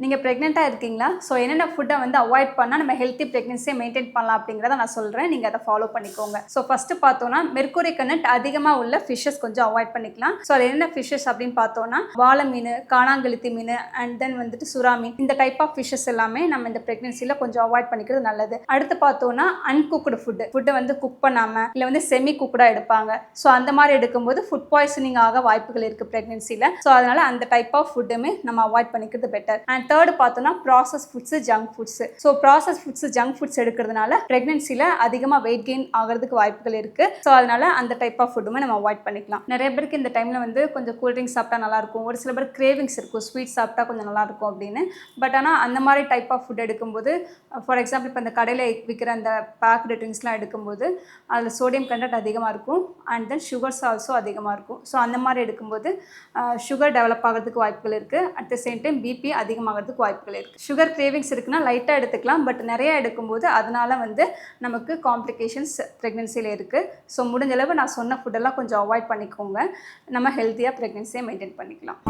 நீங்கள் ப்ரெக்னெண்ட்டாக இருக்கீங்களா? ஸோ என்னென்ன ஃபுட்டை வந்து அவாய்ட் பண்ணால் நம்ம ஹெல்த்தி ப்ரெக்னென்சியை மெயின்டைன் பண்ணலாம் அப்படிங்கிறத நான் சொல்கிறேன். நீங்கள் அதை ஃபாலோ பண்ணிக்கோங்க. ஸோ ஃபஸ்ட்டு பார்த்தோன்னா மெர்க்குரி கண்டென்ட் அதிகமாக உள்ள ஃபிஷ்ஷஸ் கொஞ்சம் அவாய்ட் பண்ணிக்கலாம். ஸோ அது என்ன ஃபிஷ்ஷஸ் அப்படின்னு பார்த்தோன்னா வாழை மீன், காணாங்கெளுத்தி மீன் அண்ட் தென் வந்துட்டு சுறா மீன், இந்த டைப் ஆஃப் ஃபிஷ்ஷஸ் எல்லாமே நம்ம இந்த ப்ரெக்னென்சியில் கொஞ்சம் அவாய்ட் பண்ணிக்கிறது நல்லது. அடுத்து பார்த்தோன்னா அன்குக்டு ஃபுட்டை வந்து குக் பண்ணாமல் இல்லை வந்து செமி குக்டாக எடுப்பாங்க. ஸோ அந்த மாதிரி எடுக்கும்போது ஃபுட் பாய்சனிங் ஆக வாய்ப்புகள் இருக்குது ப்ரெக்னென்சியில். ஸோ அதனால் அந்த டைப் ஆஃப் ஃபுட்டுமே நம்ம அவாய்ட் பண்ணிக்கிறது பெட்டர். அண்ட் தேர்டு பார்த்தோன்னா process foods, junk foods. So process foods, junk foods எடுக்கிறதுனால ப்ரெக்னென்சியில் அதிகமாக வெயிட் கெயின் ஆகிறதுக்கு வாய்ப்புகள் இருக்குது. ஸோ அதனால் அந்த டைப் ஆஃப் ஃபுட்டுமே நம்ம அவாய்ட் பண்ணிக்கலாம். நிறைய பேருக்கு இந்த டைமில் வந்து கொஞ்சம் கூல்ட்ரிங்க்ஸ் சாப்பிட்டா நல்லாயிருக்கும், ஒரு சில பேர் கிரேவிங்ஸ் இருக்கும், ஸ்வீட் சாப்பிட்டா கொஞ்சம் நல்லாயிருக்கும் அப்படின்னு. பட் ஆனால் அந்த மாதிரி டைப் ஆஃப் ஃபுட் எடுக்கும்போது ஃபார் எக்ஸாம்பிள் இப்போ இந்த கடையில் விற்கிற அந்த பேக்டு ட்ரிங்க்ஸ்லாம் எடுக்கும்போது அதில் சோடியம் கண்டென்ட் அதிகமாக இருக்கும் அண்ட் தென் சுகர்ஸ் ஆல்சோ அதிகமாக இருக்கும். ஸோ அந்த மாதிரி எடுக்கும்போது சுகர் டெவலப் ஆகிறதுக்கு வாய்ப்புகள் இருக்குது. At the same time BP அதிகமாகிறதுக்கு வாய்ப்புகள் இருக்குது. சுகர் கிரேவிங்ஸ் இருக்குன்னா லைட்டாக எடுத்துக்கலாம், பட் நிறைய எடுக்கும்போது அதனால் வந்து நமக்கு காம்ப்ளிகேஷன்ஸ் ப்ரெக்னென்சியில் இருக்குது. ஸோ முடிஞ்சளவு நான் சொன்ன ஃபுட்டெல்லாம் கொஞ்சம் அவாய்ட் பண்ணிக்கோங்க. நம்ம ஹெல்த்தியாக ப்ரெக்னென்சியை மெயின்டைன் பண்ணிக்கலாம்.